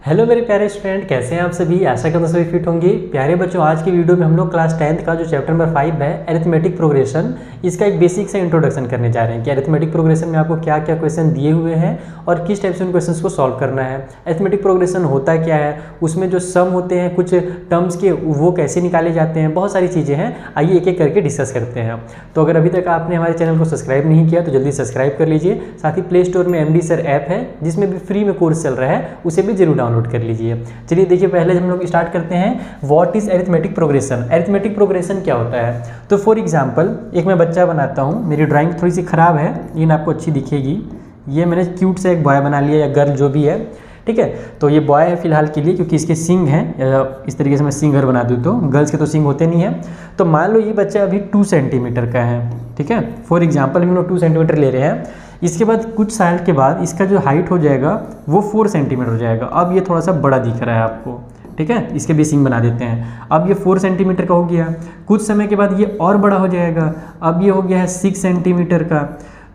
Hello मेरे प्यारे student, कैसे हैं आप सभी। आशा करता हूं सभी फिट होंगे। प्यारे बच्चों, आज की वीडियो में हम लोग क्लास 10th का जो चैप्टर नंबर 5 है अरिथमेटिक प्रोग्रेशन, इसका एक बेसिक से इंट्रोडक्शन करने जा रहे हैं कि अरिथमेटिक प्रोग्रेशन में आपको क्या क्या क्वेश्चन दिए हुए हैं और किस टाइप से उन क्वेश्चंस को सॉल्व करना है। अरिथमेटिक प्रोग्रेशन होता क्या है, उसमें जो सम होते हैं कुछ टर्म्स के, वो कैसे निकाले जाते हैं, बहुत सारी चीज़ें हैं। आइए एक एक करके डिस्कस करते हैं। तो अगर अभी तक आपने हमारे चैनल को सब्सक्राइब नहीं किया तो जल्दी सब्सक्राइब कर लीजिए। साथ ही प्ले स्टोर में MD सर ऐप है जिसमें भी फ्री में कोर्स चल रहा है, उसे भी जरूर डाउनलोड कर लीजिए। चलिए देखिए, पहले हम लोग स्टार्ट करते हैं। What is arithmetic progression. Arithmetic progression क्या होता है? तो फॉर एग्जांपल एक मैं बच्चा बनाता हूँ, मेरी ड्राइंग थोड़ी सी ख़राब है लेकिन आपको अच्छी दिखेगी। ये मैंने क्यूट से एक बॉय बना लिया या गर्ल जो भी है, ठीक है। तो ये बॉय है फिलहाल के लिए क्योंकि इसके सिंग हैं, इस तरीके से मैं सिंग अगर बना दूँ तो गर्ल्स के तो सिंग होते नहीं हैं। तो मान लो ये बच्चा अभी 2 सेंटीमीटर का है, ठीक है। फॉर एग्जाम्पल हम लोग 2 सेंटीमीटर ले रहे हैं। इसके बाद कुछ साल के बाद इसका जो हाइट हो जाएगा वो 4 सेंटीमीटर हो जाएगा। अब ये थोड़ा सा बड़ा दिख रहा है आपको, ठीक है। इसके भी सिंग बना देते हैं। अब ये 4 सेंटीमीटर का हो गया। कुछ समय के बाद ये और बड़ा हो जाएगा। अब ये हो गया है 6 सेंटीमीटर का।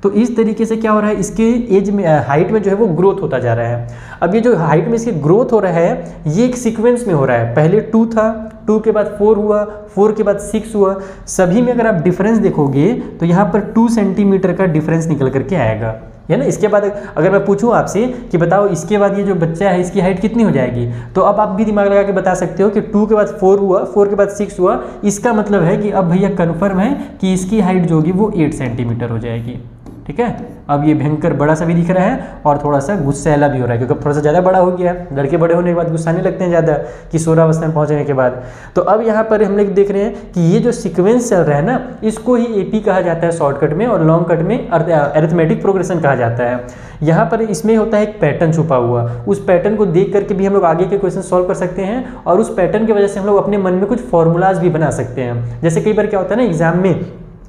तो इस तरीके से क्या हो रहा है, इसके एज में हाइट में जो है वो ग्रोथ होता जा रहा है। अब ये जो हाइट में इसकी ग्रोथ हो रहा है ये एक सीक्वेंस में हो रहा है। पहले 2 था, 2 के बाद 4 हुआ, 4 के बाद 6 हुआ। सभी में अगर आप डिफरेंस देखोगे तो यहाँ पर 2 सेंटीमीटर का डिफरेंस निकल करके आएगा, है ना। इसके बाद अगर मैं पूछूं आपसे कि बताओ इसके बाद ये जो बच्चा है इसकी हाइट कितनी हो जाएगी, तो अब आप भी दिमाग लगा के बता सकते हो कि 2 के बाद 4 हुआ, 4 के बाद 6 हुआ। इसका मतलब है कि अब भैया कन्फर्म है कि इसकी हाइट जो होगी वो 8 सेंटीमीटर हो जाएगी, ठीक है। अब ये भयंकर बड़ा सा भी दिख रहा है और थोड़ा सा गुस्सैला भी हो रहा है क्योंकि थोड़ा सा ज़्यादा बड़ा हो गया है। लड़के बड़े होने के बाद गुस्साने लगते हैं ज़्यादा, किशोरावस्था में पहुंचने के बाद। तो अब यहाँ पर हम लोग देख रहे हैं कि ये जो सीक्वेंस चल रहा है ना, इसको ही AP कहा जाता है शॉर्टकट में, और लॉन्ग कट में अरिथमेटिक प्रोग्रेशन कहा जाता है। यहाँ पर इसमें होता है एक पैटर्न छुपा हुआ। उस पैटर्न को देख करके भी हम लोग आगे के क्वेश्चन सॉल्व कर सकते हैं और उस पैटर्न की वजह से हम लोग अपने मन में कुछ फॉर्मूलाज भी बना सकते हैं। जैसे कई बार क्या होता है ना एग्जाम में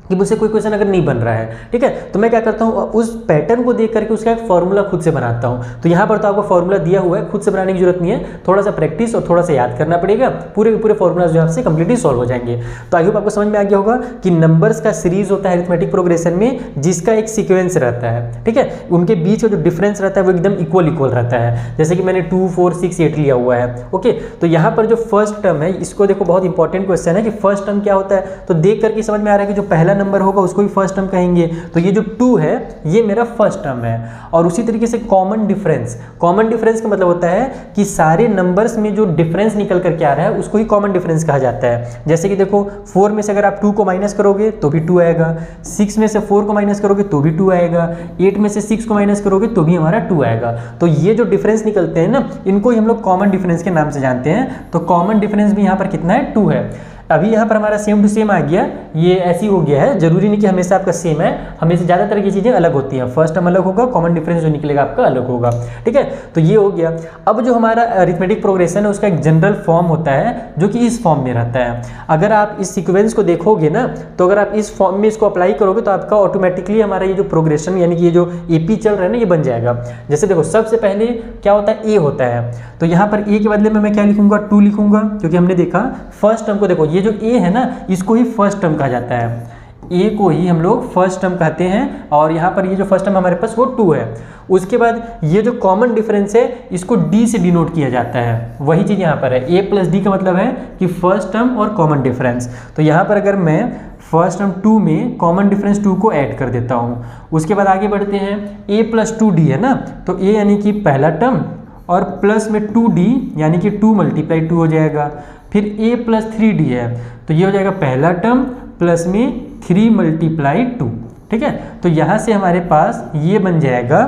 कि मुझसे कोई क्वेश्चन अगर नहीं बन रहा है, ठीक है, तो मैं क्या करता हूँ उस पैटर्न को देख करके उसका एक फॉर्मूला खुद से बनाता हूँ। तो यहाँ पर तो आपको फॉर्मूला दिया हुआ है, खुद से बनाने की जरूरत नहीं है, थोड़ा सा प्रैक्टिस और थोड़ा सा याद करना पड़ेगा। पूरे के पूरे फॉर्मूला जो आपसे कंप्लीटली सॉल्व हो जाएंगे। तो आई होप आपको समझ में आ गया होगा कि नंबर्स का सीरीज होता है अरिथमेटिक प्रोग्रेशन में, जिसका एक सीक्वेंस रहता है, ठीक है। उनके बीच का जो डिफरेंस रहता है वो एकदम इक्वल रहता है। जैसे कि मैंने 2, 4, 6, 8 लिया हुआ है, ओके। तो यहाँ पर जो फर्स्ट टर्म है, इसको देखो, बहुत इंपॉर्टेंट क्वेश्चन है कि फर्स्ट टर्म क्या होता है। तो देख करके समझ में आ रहा है कि जो पहला नंबर होगा उसको फर्स्ट टर्म कहेंगे। तो ये जो 2 है ये मेरा फर्स्ट टर्म है। और उसी तरीके से कॉमन डिफरेंस, कॉमन डिफरेंस का मतलब होता है कि सारे नंबर्स में जो डिफरेंस निकल करके आ रहा है उसको ही कॉमन डिफरेंस कहा जाता है। जैसे कि देखो 4 में से अगर आप 2 को माइनस करोगे तो भी 2 आएगा, 6 में से 4 को माइनस करोगे तो भी 2 आएगा, 8 में से 6 को माइनस करोगे तो भी हमारा 2 आएगा। तो ये जो डिफरेंस निकलते हैं ना, इनको ही हम लोग कॉमन डिफरेंस के नाम से जानते हैं। तो कॉमन डिफरेंस भी यहाँ पर कितना है, 2 है। अभी यहाँ पर हमारा सेम टू सेम आ गया, ये ऐसी हो गया है। जरूरी नहीं कि हमेशा आपका सेम है, हमेशा ज़्यादातर की चीज़ें अलग होती हैं। फर्स्ट टर्म अलग होगा, कॉमन डिफरेंस जो निकलेगा आपका अलग होगा, ठीक है। तो ये हो गया। अब जो हमारा अरिथमेटिक प्रोग्रेशन है उसका एक जनरल फॉर्म होता है जो कि इस फॉर्म में रहता है। अगर आप इस सीक्वेंस को देखोगे ना, तो अगर आप इस फॉर्म में इसको अप्लाई करोगे तो आपका ऑटोमेटिकली हमारा ये जो प्रोग्रेशन यानी कि ये जो AP चल रहा है ना, ये बन जाएगा। जैसे देखो सबसे पहले क्या होता है, A होता है। तो यहाँ पर A के बदले में मैं क्या लिखूंगा, 2 लिखूंगा, क्योंकि हमने देखा फर्स्ट टर्म को, देखो ये जो A है ना इसको ही फर्स्ट टर्म कहा जाता है। A को ही हम लोग फर्स्ट टर्म कहते हैं और यहाँ पर ये जो फर्स्ट टर्म हमारे पास वो 2 है। उसके बाद ये जो कॉमन डिफरेंस है इसको D से डिनोट किया जाता है। वही चीज़ यहाँ पर है, A + D का मतलब है कि फर्स्ट टर्म और कॉमन डिफरेंस। तो यहाँ पर अगर मैं फर्स्ट टर्म 2 में कॉमन डिफरेंस 2 को ऐड कर देता हूँ। उसके बाद आगे बढ़ते हैं, A + 2D है ना, तो A यानी कि पहला टर्म और प्लस में 2D यानी कि 2 × 2 हो जाएगा। फिर A + 3D है, तो ये हो जाएगा पहला टर्म प्लस में 3 × 2, ठीक है। तो यहाँ से हमारे पास ये बन जाएगा,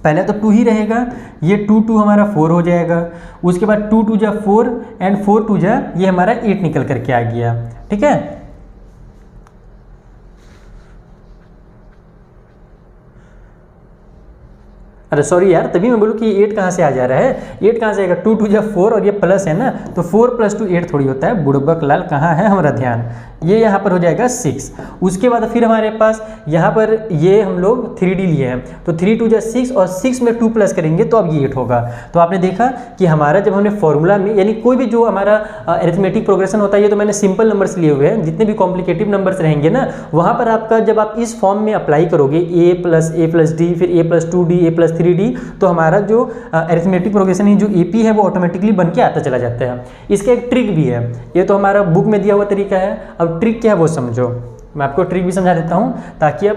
पहले तो 2 ही रहेगा, ये 2 2 हमारा 4 हो जाएगा। उसके बाद 2 2 × 4 एंड 4 2 ये हमारा 8 निकल करके आ गया, ठीक है। अरे सॉरी यार, तभी मैं बोलूँ कि 8 कहाँ से आ जा रहा है, 8 कहाँ से आएगा, 2 2 × 4 और ये प्लस है ना, तो 4 + 2 8 थोड़ी होता है। बुड़बक लाल कहाँ है हमारा ध्यान, ये यहाँ पर हो जाएगा 6। उसके बाद फिर हमारे पास यहाँ पर ये हम लोग 3D लिए हैं, तो 3 2 × 6 और 6 में 2 प्लस करेंगे तो अब ये 8 होगा। तो आपने देखा कि हमारा जब हमने फॉर्मूला में, यानी कोई भी जो हमारा अरिथमेटिक प्रोग्रेशन होता है, ये तो मैंने सिंपल नंबर्स लिए हुए हैं, जितने भी कॉम्प्लिकेटिव नंबर्स रहेंगे ना, वहाँ पर आपका जब आप इस फॉर्म में अप्लाई करोगे A + D, फिर A + 2D, A + 3D, तो हमारा जो अरिथमेटिक प्रोग्रेशन है, जो AP है, वो ऑटोमेटिकली बन के आता चला जाता है। इसका एक ट्रिक भी है, ये तो हमारा बुक में दिया हुआ तरीका है, अब ट्रिक क्या है वो समझो। मैं आपको ट्रिक भी समझा देता हूँ ताकि आप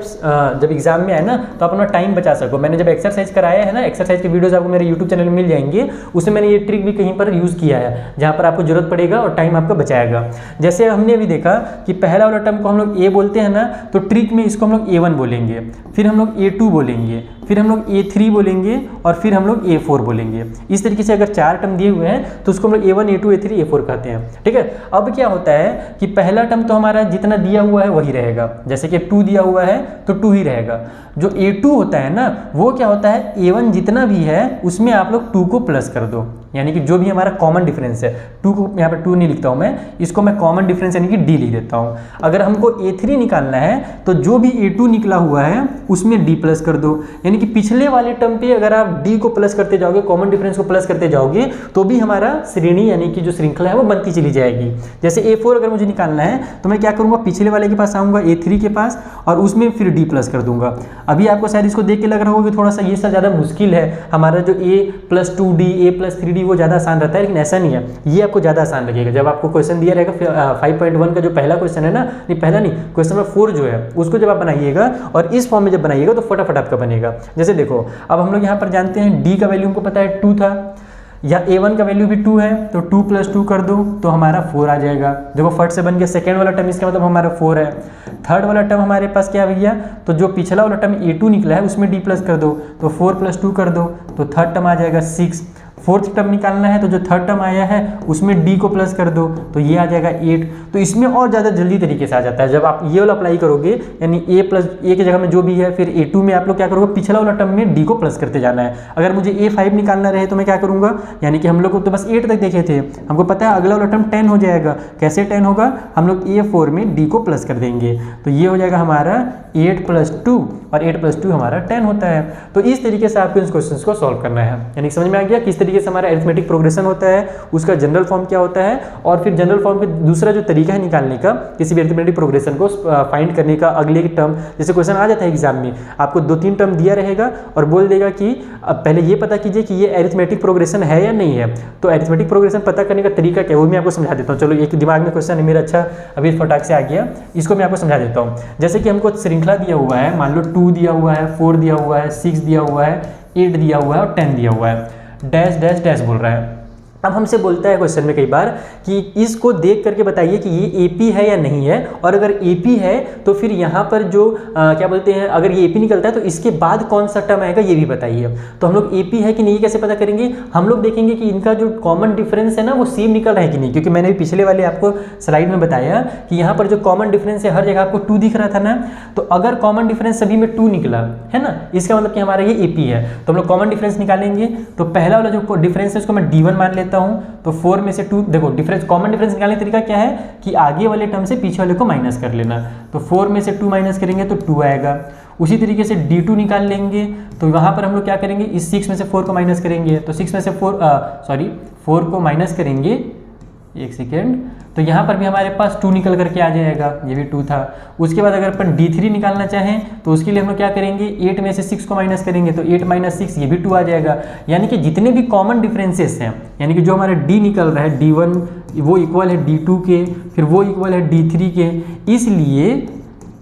जब एग्जाम में आए ना तो आप अपना टाइम बचा सको। मैंने जब एक्सरसाइज कराया है ना, एक्सरसाइज के वीडियोस आपको मेरे यूट्यूब चैनल में मिल जाएंगे, उसमें मैंने ये ट्रिक भी कहीं पर यूज़ किया है जहाँ पर आपको जरूरत पड़ेगा और टाइम आपका बचाएगा। जैसे हमने अभी देखा कि पहला वाला टर्म को हम लोग A बोलते हैं ना, तो ट्रिक में इसको हम लोग A1 बोलेंगे, फिर हम लोग A2 बोलेंगे, फिर हम लोग A3 बोलेंगे और फिर हम लोग A4 बोलेंगे। इस तरीके से अगर 4 टर्म दिए हुए हैं तो उसको हम लोग A1, A2, A3, A4 कहते हैं, ठीक है। अब क्या होता है कि पहला टर्म तो हमारा जितना दिया हुआ है वही रहेगा, जैसे कि 2 दिया हुआ है तो 2 ही रहेगा। जो A2 होता है ना, वो क्या होता है, A1 जितना भी है उसमें आप लोग 2 को प्लस कर दो, यानी कि जो भी हमारा कॉमन डिफरेंस है, 2 को यहाँ पर 2 नहीं लिखता हूँ मैं, इसको मैं कॉमन डिफरेंस यानी कि D लिख देता हूँ। अगर हमको A3 निकालना है तो जो भी A2 निकला हुआ है उसमें D प्लस कर दो, यानी कि पिछले वाले टर्म पे अगर आप D को प्लस करते जाओगे, कॉमन डिफरेंस को प्लस करते जाओगे, तो भी हमारा श्रेणी यानी कि जो श्रृंखला है वो बनती चली जाएगी। जैसे A4 अगर मुझे निकालना है तो मैं क्या करूँगा, पिछले वाले के पास आऊँगा A3 के पास और उसमें फिर D प्लस कर दूंगा। अभी आपको शायद इसको देख के लग रहा होगा कि थोड़ा सा ये सब ज़्यादा मुश्किल है, हमारा जो A+2D, A+3D वो ज़्यादा आसान रहता है, लेकिन ऐसा नहीं है, ये आपको ज़्यादा आसान लगेगा। जब आपको क्वेश्चन दिया रहेगा 5.1 का जो पहला क्वेश्चन है ना, नहीं पहला नहीं, क्वेश्चन नंबर 4 जो है उसको जब आप बनाइएगा और इस फॉर्म में जब बनाइएगा तो फटाफट आपका बनेगा। जैसे देखो, अब हम लोग यहाँ पर जानते हैं D का वैल्यू हमको पता है 2 था, या A1 का वैल्यू भी 2 है, तो 2 + 2 कर दो तो हमारा 4 आ जाएगा। देखो फट से बन गया। सेकेंड वाला टर्म इसका मतलब हमारा 4 है। थर्ड वाला टर्म हमारे पास क्या भैया, तो जो पिछला वाला टर्म A2 निकला है उसमें D प्लस कर दो, तो 4 + 2 कर दो तो थर्ड टर्म आ जाएगा 6। फोर्थ टर्म निकालना है तो जो थर्ड टर्म आया है उसमें D को प्लस कर दो तो ये आ जाएगा 8। तो इसमें और ज़्यादा जल्दी तरीके से आ जाता है जब आप ये वाला अप्लाई करोगे, यानी A की जगह में जो भी है, फिर A2 में आप लोग क्या करोगे, पिछला वाला टर्म में D को प्लस करते जाना है। अगर मुझे A5 निकालना रहे तो मैं क्या करूँगा, यानी कि हम लोग को तो बस 8 तक देखे थे, हमको पता है अगला वाला टर्म 10 हो जाएगा। कैसे 10 होगा, हम लोग A4 में D को प्लस कर देंगे, तो ये हो जाएगा हमारा 8 + 2 और 8 + 2 हमारा 10 होता है। तो इस तरीके से आपको इस क्वेश्चन को सॉल्व करना है। यानी समझ में आ गया किस तरीके से हमारा अरिथमेटिक प्रोग्रेशन होता है, उसका जनरल फॉर्म क्या होता है, और फिर जनरल फॉर्म का दूसरा जो तरीका है निकालने का किसी भी अरिथमेटिक प्रोग्रेशन को फाइंड करने का। अगले टर्म जैसे क्वेश्चन आ जाता है एग्जाम में, आपको 2-3 टर्म दिया रहेगा और बोल देगा कि अब पहले ये पता कीजिए कि ये अरिथमेटिक प्रोग्रेशन है या नहीं है। तो अरिथमेटिक प्रोग्रेशन पता करने का तरीका क्या है वो मैं आपको समझा देता हूँ। चलो एक दिमाग में क्वेश्चन है मेरा, अच्छा अभी फटाक से आ गया, इसको मैं आपको समझा देता हूँ। जैसे कि हमको श्रृंखला दिया हुआ है, मान लो 2 दिया हुआ है, 4 दिया हुआ है, 6 दिया हुआ है, 8 दिया हुआ है और 10 दिया हुआ है, डैश डैश डैश बोल रहा है। अब हमसे बोलता है क्वेश्चन में कई बार कि इसको देख करके बताइए कि ये AP है या नहीं है, और अगर AP है तो फिर यहाँ पर जो क्या बोलते हैं, अगर ये AP निकलता है तो इसके बाद कौन सा टर्म आएगा ये भी बताइए। तो हम लोग AP है कि नहीं कैसे पता करेंगे, हम लोग देखेंगे कि इनका जो कॉमन डिफरेंस है ना वो सेम निकल रहा है कि नहीं, क्योंकि मैंने पिछले वाले आपको स्लाइड में बताया कि यहाँ पर जो कॉमन डिफरेंस है हर जगह आपको 2 दिख रहा था ना, तो अगर कॉमन डिफरेंस सभी में 2 निकला है ना, इसका मतलब कि हमारा ये AP है। तो हम लोग कॉमन डिफरेंस निकालेंगे, तो पहला वाला जो डिफरेंस है उसको मैं D1 मान लेता हूँ, तो 4 में से 2, देखो डिफरेंस, कॉमन डिफरेंस निकालने का तरीका क्या है कि आगे वाले टर्म से पीछे वाले को माइनस कर लेना। तो 4 में से 2 माइनस करेंगे तो 2 आएगा। उसी तरीके से D2 निकाल लेंगे, तो वहाँ पर हम लोग क्या करेंगे, इस 6 में से 4 को माइनस करेंगे, तो 6 में से 4 को माइनस करेंगे, एक सेकेंड, तो यहाँ पर भी हमारे पास 2 निकल करके आ जाएगा, ये भी 2 था। उसके बाद अगर अपन D3 निकालना चाहें तो उसके लिए हम लोग क्या करेंगे, 8 में से 6 को माइनस करेंगे, तो 8 - 6 ये भी 2 आ जाएगा। यानी कि जितने भी कॉमन डिफरेंसेस हैं, यानी कि जो हमारा D निकल रहा है D1 वो इक्वल है D2 के, फिर वो इक्वल है D3 के, इसलिए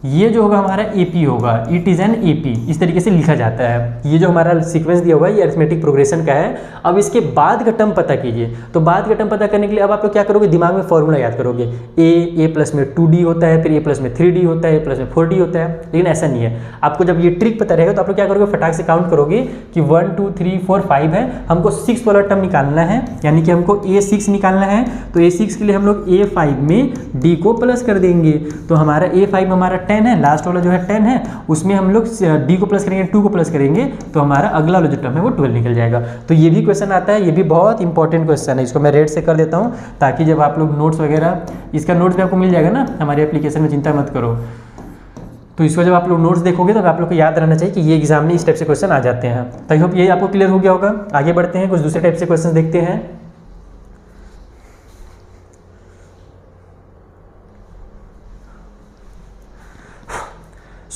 ये जो होगा हमारा AP होगा, इट इज़ एन AP, इस तरीके से लिखा जाता है। ये जो हमारा सीक्वेंस दिया हुआ है ये अरिथमेटिक प्रोग्रेशन का है। अब इसके बाद का टर्म पता कीजिए, तो बाद का टर्म पता करने के लिए अब आप लोग क्या करोगे, दिमाग में फॉर्मूला याद करोगे, A+ में 2D होता है, फिर A+ में 3D होता है, A+ में 4D होता है, लेकिन ऐसा नहीं है। आपको जब ये ट्रिक पता रहेगा तो आप लोग क्या करोगे, फटाक से काउंट करोगे कि 1 2 3 4 5 है, हमको 6 वाला टर्म निकालना है, यानी कि हमको A6 निकालना है। तो A6 के लिए हम लोग A5 में D को प्लस कर देंगे, तो हमारा A5 हमारा 10 है, लास्ट वाला जो है 10 है, उसमें हम लोग D को प्लस करेंगे, 2 को प्लस करेंगे, तो हमारा अगला वाला जो टर्म है वो 12 निकल जाएगा। तो ये भी क्वेश्चन आता है, ये भी बहुत इंपॉर्टेंट क्वेश्चन है, इसको मैं रेड से कर देता हूँ ताकि जब आप लोग नोट्स वगैरह, इसका नोट्स भी आपको मिल जाएगा ना हमारे एप्लीकेशन में, चिंता मत करो। तो इसको जब आप लोग नोट्स देखोगे तो आप लोग को याद रहना चाहिए कि ये एग्जाम में इस टाइप से क्वेश्चन आ जाते हैं। तो आई होप ये आपको क्लियर हो गया होगा। आगे बढ़ते हैं, कुछ दूसरे टाइप से क्वेश्चन देखते हैं।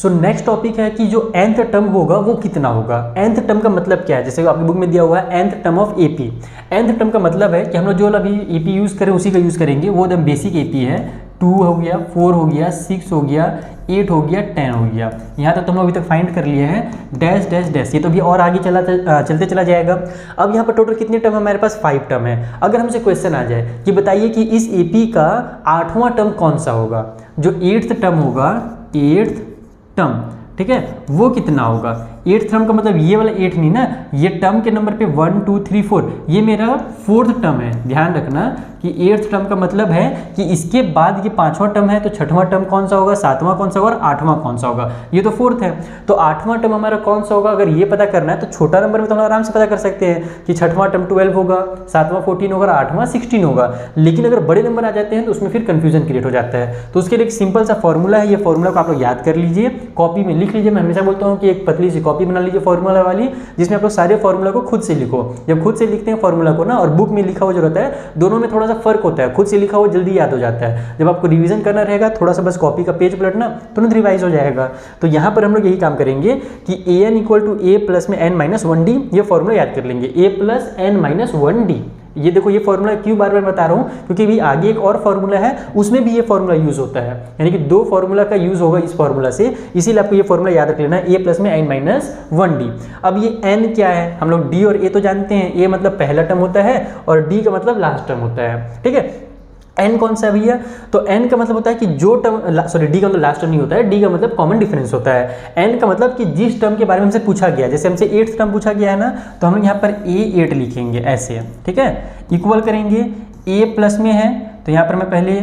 सो नेक्स्ट टॉपिक है कि जो nth टर्म होगा वो कितना होगा। nth टर्म का मतलब क्या है, जैसे आपकी बुक में दिया हुआ है nth term of AP. nth term का मतलब है कि हम लोग जो अभी एपी यूज़ करें उसी का यूज़ करेंगे, वो एकदम बेसिक एपी है। 2 हो गया, 4 हो गया, 6 हो गया, 8 हो गया, 10 हो गया। यहाँ तक तो हम लोग अभी तक फाइंड कर लिए हैं डैश डैश डैश, ये तो भी और आगे चलते चला जाएगा। अब यहाँ पर टोटल कितने टर्म हमारे पास 5 टर्म है। अगर हमसे क्वेश्चन आ जाए कि बताइए कि इस एपी का 8वां टर्म कौन सा होगा, जो 8th टर्म होगा, 8th टर्म, ठीक है, वो कितना होगा। 8th टर्म का मतलब ये वाला 8 नहीं ना, ये टर्म के नंबर पे 1 2 3 4, ये मेरा 4th टर्म है। ध्यान रखना कि 8th टर्म का मतलब है कि इसके बाद ये 5वां टर्म है, तो 6वां टर्म कौन सा होगा, 7वां कौन सा होगा और 8वां कौन सा होगा। ये तो 4th है, तो 8वां टर्म हमारा कौन सा होगा। अगर ये पता करना है तो छोटा नंबर में तो हम आराम से पता कर सकते हैं कि 6वां टर्म 12 होगा, 7वां 14 होगा, 8वां 16 होगा। लेकिन अगर बड़े नंबर आ जाते हैं तो उसमें फिर कंफ्यूजन क्रिएट हो जाता है। तो उसके लिए एक सिंपल सा फॉर्मूला है, ये फॉर्मूला को आप लोग याद कर लीजिए, कॉपी में लिख लीजिए। मैं हमेशा बोलता हूँ कि एक पतली सी कॉपी बना लीजिए फॉर्मूला वाली, जिसमें आप लोग सारे फॉर्मूला को खुद से लिखो। जब खुद से लिखते हैं फॉर्मूला को ना, और बुक में लिखा हुआ जो रहता है, दोनों में थोड़ा सा फर्क होता है। खुद से लिखा हुआ जल्दी याद हो जाता है, जब आपको रिवीजन करना रहेगा थोड़ा सा बस कॉपी का पेज पलटना, तुरंत रिवाइज हो जाएगा। तो यहाँ पर हम लोग यही काम करेंगे कि an = a प्लस में n-1d, ये फॉर्मूला याद कर लेंगे, a + n-1d। ये देखो, ये फॉर्मूला क्यों बार बार बता रहा हूँ, क्योंकि भी आगे एक और फॉर्मूला है, उसमें भी ये फॉर्मूला यूज होता है, यानी कि 2 फॉर्मूला का यूज होगा इस फॉर्मूला से, इसीलिए आपको ये फॉर्मूला याद रख लेना है, a + में n-1d। अब ये n क्या है, हम लोग d और a तो जानते हैं, a मतलब पहला टर्म होता है और d का मतलब लास्ट टर्म होता है, ठीक है। n कौन सा है भैया, तो n का मतलब होता है कि जो टर्म, सॉरी d का मतलब लास्ट टर्म नहीं होता है, d का मतलब कॉमन डिफरेंस होता है। n का मतलब कि जिस टर्म के बारे में हमसे पूछा गया, जैसे हमसे 8th टर्म पूछा गया है ना, तो हम लोग यहाँ पर a8 लिखेंगे ऐसे, ठीक है। इक्वल करेंगे, a प्लस में है तो यहाँ पर मैं पहले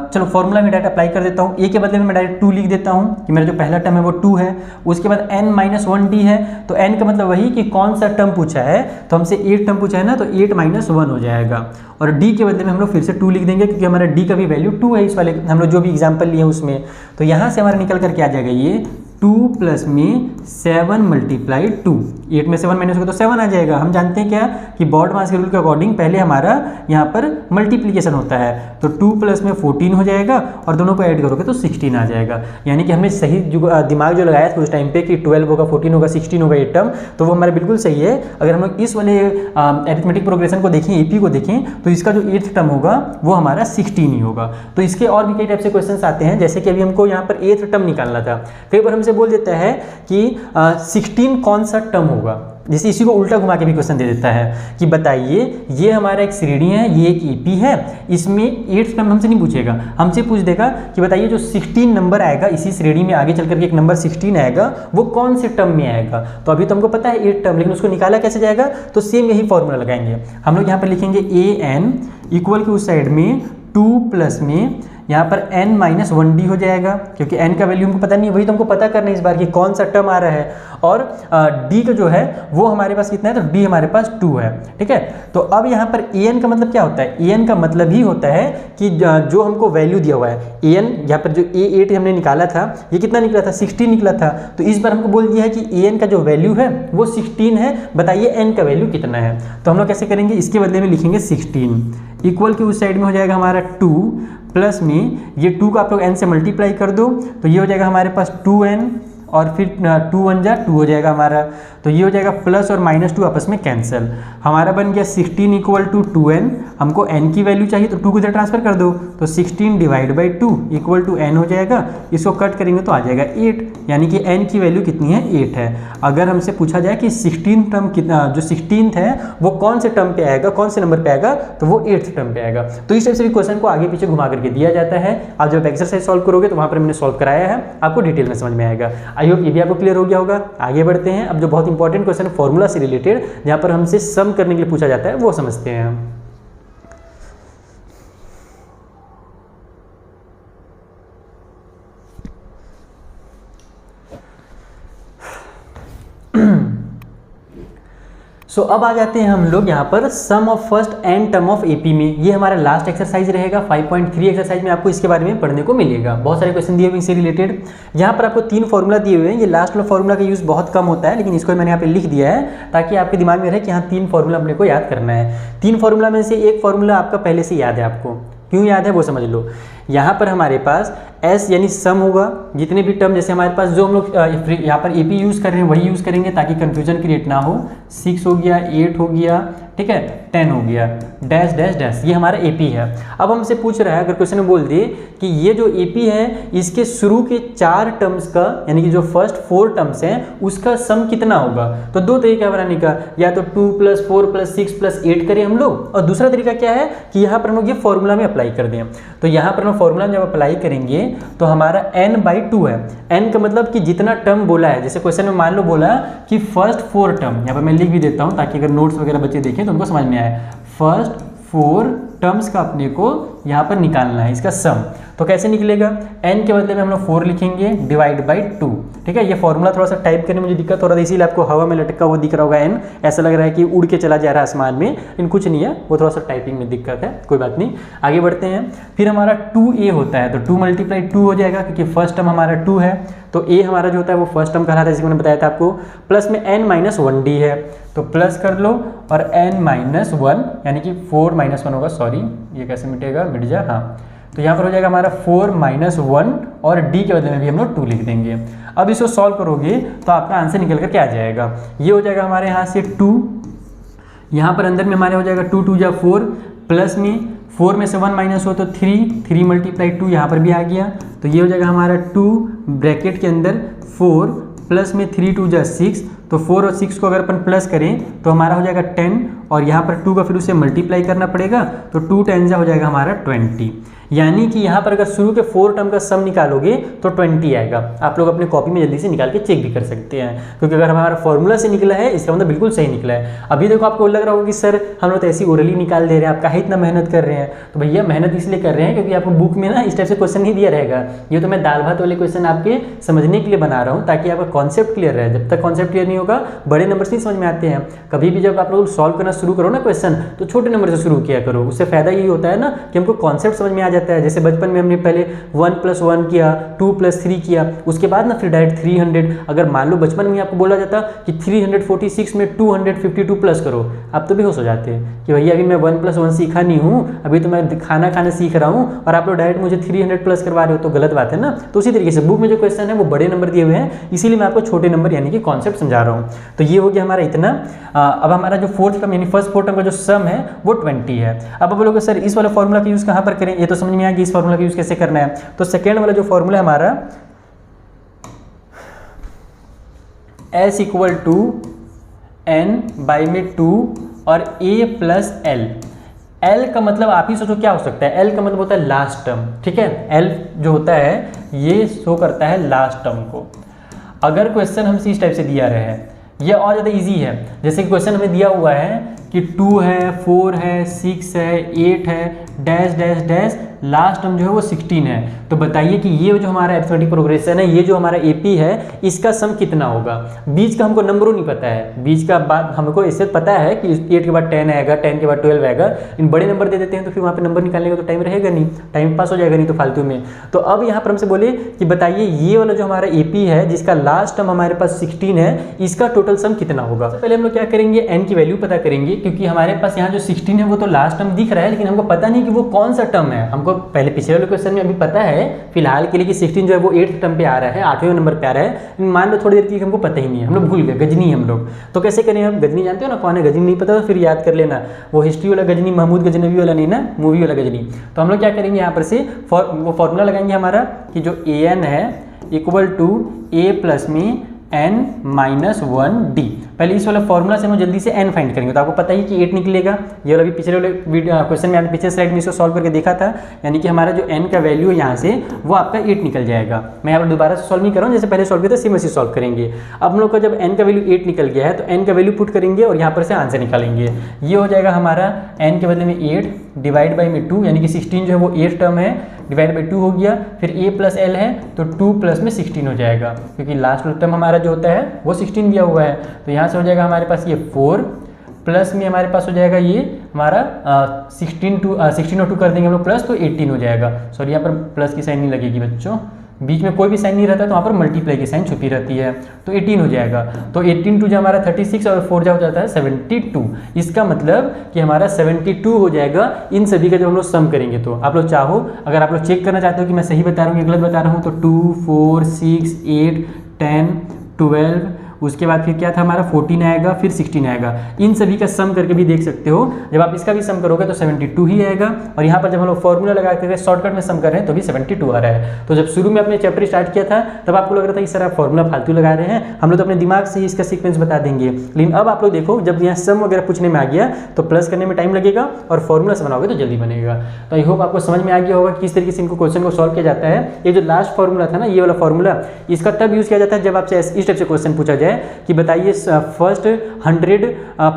चलो फॉर्मूला में डायरेक्ट अप्लाई कर देता हूँ। a के बदले में मैं डायरेक्ट 2 लिख देता हूँ कि मेरा जो पहला टर्म है वो 2 है। उसके बाद n-1d है, तो n का मतलब वही कि कौन सा टर्म पूछा है, तो हमसे 8 टर्म पूछा है ना, तो 8-1 हो जाएगा। और d के बदले में हम लोग फिर से 2 लिख देंगे, क्योंकि हमारा d का भी वैल्यू 2 है इस वाले हम लोग जो भी एग्जाम्पल लिए उसमें। तो यहाँ से हमारा निकल करके आ जाएगा ये 2 प्लस में 7 × 2, 8 में 7 माइनस होगा तो 7 आ जाएगा। हम जानते हैं क्या कि बॉड मास के रूल के अकॉर्डिंग पहले हमारा यहाँ पर मल्टीप्लिकेशन होता है, तो 2 प्लस में 14 हो जाएगा और दोनों को ऐड करोगे तो 16 आ जाएगा। यानी कि हमने सही दिमाग जो लगाया था उस टाइम पे कि 12 होगा, 14 होगा, 16 होगा ये टर्म, तो वो हमारा बिल्कुल सही है। अगर हम लोग इस वाले अरिथमेटिक प्रोग्रेशन को देखें, एपी को देखें, तो इसका जो 8th टर्म होगा वो हमारा 16 ही होगा। तो इसके और भी कई टाइप से क्वेश्चन आते हैं, जैसे कि अभी हमको यहाँ पर 8th टर्म निकालना था। कई बार हमसे बोल देता है कि 16 कौन सा टर्म होगा, जैसे इसी को उल्टा घुमा के भी क्वेश्चन दे देता है कि बताइए ये हमारा एक श्रेणी है, ये एक ईपी है, इसमें 8th टर्म हमसे नहीं पूछेगा, हमसे पूछ देगा कि बताइए जो 16 नंबर आएगा इसी श्रेणी में, आगे चल करके एक नंबर 16 आएगा, वो कौन से टर्म में आएगा। तो अभी तो हमको पता है 8 टर्म, लेकिन उसको निकाला कैसे जाएगा, तो सेम यही फॉर्मूला लगाएंगे हम लोग। यहाँ पर लिखेंगे an इक्वल के उस साइड में 2 प्लस में यहाँ पर n-1d हो जाएगा, क्योंकि n का वैल्यू हमको पता नहीं है, वही तो हमको पता करना है इस बार कि कौन सा टर्म आ रहा है। और d का जो है वो हमारे पास कितना है, तो d हमारे पास 2 है, ठीक है। तो अब यहाँ पर an का मतलब क्या होता है, an का मतलब ही होता है कि जो हमको वैल्यू दिया हुआ है, an यहाँ पर जो a8 हमने निकाला था, ये कितना निकला था, 16 निकला था। तो इस बार हमको बोल दिया है कि an का जो वैल्यू है वो 16 है, बताइए n का वैल्यू कितना है। तो हम लोग कैसे करेंगे, इसके बदले में लिखेंगे 16 इक्वल के उस साइड में हो जाएगा हमारा 2 प्लस में ये 2 का आप लोग n से मल्टीप्लाई कर दो, तो ये हो जाएगा हमारे पास 2n और फिर 2 1 जा 2 हो जाएगा हमारा, तो ये हो जाएगा प्लस और -2 आपस में कैंसिल। हमारा बन गया 16 = 2n, हमको n की वैल्यू चाहिए तो 2 को इधर ट्रांसफर कर दो, तो 16 / 2 = n हो जाएगा। इसको कट करेंगे तो आ जाएगा 8, यानी कि n की वैल्यू कितनी है, 8 है। अगर हमसे पूछा जाए कि 16 टर्म कितना, जो 16th है वो कौन से टर्म पे आएगा, कौन से नंबर पे आएगा, तो वो 8th टर्म पे आएगा। तो इस टाइप से भी क्वेश्चन को आगे पीछे घुमा करके दिया जाता है। आप जब एक्सरसाइज सॉल्व करोगे तो वहाँ पर मैंने सॉल्व कराया है, आपको डिटेल में समझ में आएगा। आई होप ये भी आपको क्लियर हो गया होगा। आगे बढ़ते हैं, अब जो बहुत इंपॉर्टेंट क्वेश्चन है फॉर्मूला से रिलेटेड, जहाँ पर हमसे सम करने के लिए पूछा जाता है, वो समझते हैं हम। सो अब आ जाते हैं हम लोग यहाँ पर sum of first n term of AP में। ये हमारा लास्ट एक्सरसाइज रहेगा, 5.3 एक्सरसाइज में आपको इसके बारे में पढ़ने को मिलेगा। बहुत सारे क्वेश्चन दिए हुए इससे रिलेटेड। यहाँ पर आपको 3 फॉर्मूला दिए हुए हैं। ये लास्ट वाला फॉर्मूला का यूज़ बहुत कम होता है, लेकिन इसको मैंने यहाँ पे लिख दिया है ताकि आपके दिमाग में रहे कि हाँ 3 फॉर्मूला अपने को याद करना है। 3 फॉर्मूला में से एक फॉर्मूला आपका पहले से याद है, आपको क्यों याद है वो समझ लो। यहाँ पर हमारे पास एस यानी सम होगा, जितने भी टर्म जैसे हमारे पास जो हम लोग यहाँ पर एपी यूज़ कर रहे हैं वही यूज़ करेंगे ताकि कन्फ्यूजन क्रिएट ना हो। 6 हो गया, 8 हो गया, ठीक है, 10 हो गया, डैश डैश डैश, ये हमारा एपी है। अब हमसे पूछ रहा है, अगर क्वेश्चन में बोल दिए कि ये जो एपी है इसके शुरू के 4 टर्म्स का यानी कि जो फर्स्ट 4 टर्म्स हैं उसका सम कितना होगा, तो 2 तरीका बनाने का, या तो 2 + 4 + 6 + 8 करें हम लोग, और दूसरा तरीका क्या है कि यहाँ पर हम लोग ये फॉर्मूला में अप्लाई कर दें। तो यहाँ पर हम फॉर्मूला में जब अप्लाई करेंगे तो हमारा n/2 है। n का मतलब कि जितना टर्म बोला है, जैसे क्वेश्चन में मान लो बोला कि फर्स्ट 4 टर्म, यहाँ पर मैं लिख भी देता हूँ ताकि अगर नोट्स वगैरह बच्चे देखें तो उनको समझ में आए। फर्स्ट 4 टर्म्स का अपने को यहाँ पर निकालना है, इसका सम। तो कैसे निकलेगा, n के बदले में हम लोग 4 लिखेंगे /2, ठीक है। ये फॉर्मूला थोड़ा सा टाइप करने में मुझे दिक्कत हो रहा था, इसीलिए आपको हवा में लटका वो दिख रहा होगा n, ऐसा लग रहा है कि उड़ के चला जा रहा है आसमान में, लेकिन कुछ नहीं है, वो थोड़ा सा टाइपिंग में दिक्कत है, कोई बात नहीं। आगे बढ़ते हैं। फिर हमारा 2a होता है, तो 2 × 2 हो जाएगा क्योंकि फर्स्ट टर्म हमारा 2 है, तो a हमारा जो होता है वो फर्स्ट टर्म कहलाता है, जैसे मैंने बताया था आपको। प्लस में n-1d है, तो प्लस कर लो, और n-1 यानी कि 4 - 1 होगा, सॉरी ये कैसे मिटेगा, मिट जा, हाँ। तो यहाँ पर हो जाएगा हमारा 4 - 1, और d के बदले में भी हम लोग 2 लिख देंगे। अब इसको सॉल्व करोगे तो आपका आंसर निकल कर क्या आ जाएगा, ये हो जाएगा हमारे यहाँ से 2, यहाँ पर अंदर में हमारे हो जाएगा 2 × 2 = 4, प्लस में 4 में से 1 माइनस हो तो 3 × 2 यहाँ पर भी आ गया, तो ये हो जाएगा हमारा 2 ब्रैकेट के अंदर 4 प्लस में 3 × 2 = 6, तो 4 और 6 को अगर अपन प्लस करें तो हमारा हो जाएगा 10, और यहाँ पर 2 का फिर उसे मल्टीप्लाई करना पड़ेगा, तो 2 × 10 हो जाएगा हमारा 20। यानी कि यहाँ पर अगर शुरू के 4 टर्म का सम निकालोगे तो 20 आएगा। आप लोग अपने कॉपी में जल्दी से निकाल के चेक भी कर सकते हैं, क्योंकि अगर हमारा फॉर्मूला से निकला है इसका मतलब बिल्कुल सही निकला है। अभी देखो आपको लग रहा होगा कि सर हम लोग तो ऐसी ओरली निकाल दे रहे हैं, आप काहे इतना मेहनत कर रहे हैं, तो भैया मेहनत इसलिए कर रहे हैं क्योंकि आपको बुक में ना इस टाइप से क्वेश्चन नहीं दिया रहेगा। ये तो मैं दाल भात वाले क्वेश्चन आपके समझने के लिए बना रहा हूँ ताकि आपका कॉन्सेप्ट क्लियर रहे। जब तक कॉन्सेप्ट क्लियर नहीं होगा बड़े नंबर से नहीं समझ में आते हैं। कभी भी जब आप लोग सॉल्व करना शुरू करो ना क्वेश्चन, तो छोटे नंबर से शुरू किया करो, उससे फायदा यही होता है ना कि हमको कॉन्सेप्ट समझ में आ जाता है। जैसे बचपन में हमने पहले 1 + 1 किया, 2 + 3 किया, उसके बाद ना फिर डायरेक्ट 300। अगर मान लो बचपन में आपको बोला जाता कि 346 में 252 प्लस करो, आप तो बेहोश हो जाते हैं कि भैया अभी मैं 1 + 1 सीखा नहीं हूँ, अभी तो मैं खाना खाना सीख रहा हूँ और आप लोग डायरेक्ट मुझे 300 प्लस करवा रहे हो, तो गलत बात है ना। तो उसी तरीके से बुक में जो क्वेश्चन है वो बड़े नंबर दिए हुए हैं, इसीलिए मैं आपको छोटे नंबर यानी कि कॉन्सेप्ट समझा रहा हूँ। तो ये हो गया हमारा इतना। अब हमारा जो 4th टर्म यानी फर्स्ट 4 टर्म का जो सम है वो 20 है। अब आप बोलोगे सर इस वाला फॉर्मूला का यूज़ कहाँ पर करें, ये तो समझ में आ गया इस फॉर्मूला का यूज़ कैसे करना है। तो सेकेंड वाला जो फॉर्मूला है हमारा S = n/2 और a + l। L का मतलब आप ही सोचो क्या हो सकता है, L का मतलब होता है लास्ट टर्म, ठीक है। L जो होता है ये शो करता है लास्ट टर्म को। अगर क्वेश्चन हमसे इस टाइप से दिया रहे हैं, ये और ज़्यादा इजी है। जैसे कि क्वेश्चन हमें दिया हुआ है कि 2 है, 4 है, 6 है, 8 है, dash dash dash, last term जो है वो 16 है। तो बताइए कि ये जो हमारा अरिथमेटिक प्रोग्रेशन है, ये जो हमारा एपी है, इसका सम कितना होगा। बीच का हमको नंबरों नहीं पता है, बीच का बात हमको इससे पता है कि 8 के बाद 10 आएगा, 10 के बाद 12 आएगा। इन बड़े नंबर दे देते हैं तो फिर वहाँ पे नंबर निकालने का तो टाइम रहेगा नहीं, टाइम पास हो जाएगा नहीं तो फालतू में। तो अब यहाँ पर हमसे बोले कि बताइए ये वाला जो हमारा एपी है जिसका लास्ट टर्म हमारे पास 16 है, इसका टोटल सम कितना होगा। पहले हम लोग क्या करेंगे, एन की वैल्यू पता करेंगे, क्योंकि हमारे पास यहाँ जो 16 है वो तो लास्ट टर्म दिख रहा है, लेकिन हमको पता नहीं कि वो कौन सा टर्म है। हमको पहले पिछले वाले क्वेश्चन में अभी पता है फिलहाल के लिए कि 16 जो है वो 8th टर्म पे आ रहा है, 8वें नंबर पे आ रहा है। मान लो थोड़ी देर के लिए हमको पता ही नहीं है, हम लोग भूल गए, गजनी हम लोग। तो कैसे करें, हम गजनी जानते हो ना कौन है, गजनी नहीं पता तो फिर याद कर लेना, वो हिस्ट्री वाला गजनी, महमूद गजनवी वाला नहीं ना, मूवी वाला गजनी। तो हम लोग क्या करेंगे, यहाँ पर से वो फॉर्मूला लगाएंगे हमारा कि जो an है = a प्लस में n-1d। पहले इस वाला फॉर्मूला से हम जल्दी से n फाइंड करेंगे, तो आपको पता ही कि 8 निकलेगा। ये वाला भी पिछले वाले क्वेश्चन में आपने पिछले स्लाइड में इसको सॉल्व करके देखा था, यानी कि हमारा जो n का वैल्यू है यहाँ से वो आपका 8 निकल जाएगा। मैं यहाँ पर दोबारा से सॉल्व नहीं कर रहा हूँ, जैसे पहले सॉल्व किया था सेम वैसे सॉल्व करेंगे। अब हम लोग का जब n का वैल्यू 8 निकल गया है तो n का वैल्यू पुट करेंगे और यहाँ पर से आंसर निकालेंगे। ये हो जाएगा हमारा n के बदले में 8 डिवाइड बाई में 2, यानी कि 16 जो है वो 8th टर्म है, डिवाइड बाई 2 हो गया। फिर a + l है तो 2 + में 16 हो जाएगा, क्योंकि लास्ट टर्म हमारा जो होता है वो 16 दिया हुआ है। तो यहाँ से हो जाएगा हमारे पास ये 4 प्लस में हमारे पास हो जाएगा ये हमारा 16 और 2 कर देंगे हम लोग प्लस, तो 18 हो जाएगा। सॉरी यहाँ पर प्लस की साइन नहीं लगेगी बच्चों, बीच में कोई भी साइन नहीं रहता तो वहाँ पर मल्टीप्लाई की साइन छुपी रहती है, तो 18 हो जाएगा। तो 18 टू जो हमारा 36 और 4 जो हो जाता है 72। इसका मतलब कि हमारा 72 हो जाएगा इन सभी का जब हम लोग सम करेंगे। तो आप लोग चाहो, अगर आप लोग चेक करना चाहते हो कि मैं सही बता रहा हूँ या गलत बता रहा हूँ, तो 2, 4, 6, 8, 10, 12, उसके बाद फिर क्या था हमारा 14 आएगा, फिर 16 आएगा। इन सभी का सम करके भी देख सकते हो। जब आप इसका भी सम करोगे तो 72 ही आएगा। और यहाँ पर जब हम लोग फॉर्मूला लगा के शॉर्टकट में सम कर रहे हैं तो भी 72 आ रहा है। तो जब शुरू में अपने चैप्टर स्टार्ट किया था तब आपको लग रहा था इस तरह फॉर्मूला फालतू लगा रहे हैं, हम लोग तो अपने दिमाग से ही इसका सीक्वेंस बता देंगे। लेकिन अब आप लोग देखो, जब यहाँ सम वगैरह पूछने में आ गया तो प्लस करने में टाइम लगेगा और फॉर्मूला से बनाओगे तो जल्दी बनेगा। तो आई होप आपको समझ में आ गया होगा किस तरीके से इनको क्वेश्चन को सॉल्व किया जाता है। ये जो लास्ट फॉर्मूला था ना, ये वाला फॉर्मूला, इसका तब यूज़ किया जाता है जब आपसे इस टाइप से क्वेश्चन पूछा जाए कि बताइए फर्स्ट 100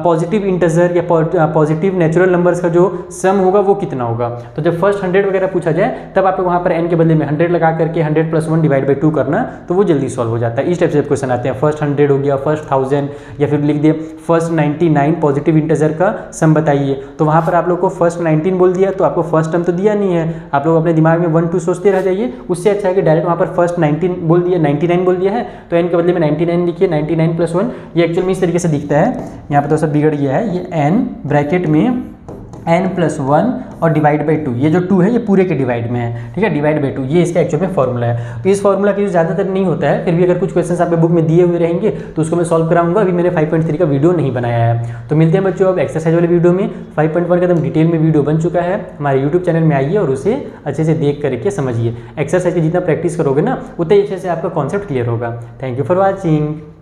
पॉजिटिव इंटीजर या पॉजिटिव नेचुरल नंबर्स का जो सम होगा वो कितना होगा। तो जब फर्स्ट 100 वगैरह पूछा जाए तब आप वहाँ पर n के बदले में 100 लगा करके 100 + 1 डिवाइड बाई 2 करना, तो वो जल्दी सॉल्व हो जाता है। इस टाइप से क्वेश्चन आते हैं, फर्स्ट 100 हो गया, फर्स्ट 1000, या फिर लिख दिए फर्स्ट 99 पॉजिटिव इंटीजर का सम बताइए। तो वहाँ पर आप लोग को फर्स्ट 19 बोल दिया तो आपको फर्स्ट टर्म तो दिया नहीं है, आप लोग अपने दिमाग में 1 2 सोचते रह जाइए। उससे अच्छा है कि डायरेक्ट वहाँ पर फर्स्ट 19 बोल दिया, 99 बोल दिया है तो n के बदले में 99 लिखिए, 99 + 1। ये एक्चुअल में इस तरीके से दिखता है, यहाँ पर तो सब बिगड़ गया है। ये n ब्रैकेट में n + 1 और डिवाइड बाई 2, ये जो 2 है ये पूरे के डिवाइड में है, ठीक है, डिवाइड बाई 2, ये इसका एक्चुअल में फॉर्मूला है। तो इस फॉर्मूला की ज़्यादातर नहीं होता है, फिर भी अगर कुछ क्वेश्चंस आपके बुक में दिए हुए रहेंगे तो उसको मैं सॉल्व कराऊंगा। अभी मैंने 5.3 का वीडियो नहीं बनाया है। तो मिलते हैं बच्चों अब एक्सरसाइज वाले वीडियो में। 5.1 का एकदम डिटेल में वीडियो बन चुका है, हमारे यूट्यूब चैनल में आइए और उसे अच्छे से देख करके समझिए। एक्सरसाइज की जितना प्रैक्टिस करोगे ना उतने अच्छे से आपका कॉन्सेप्ट क्लियर होगा। Thank you for watching.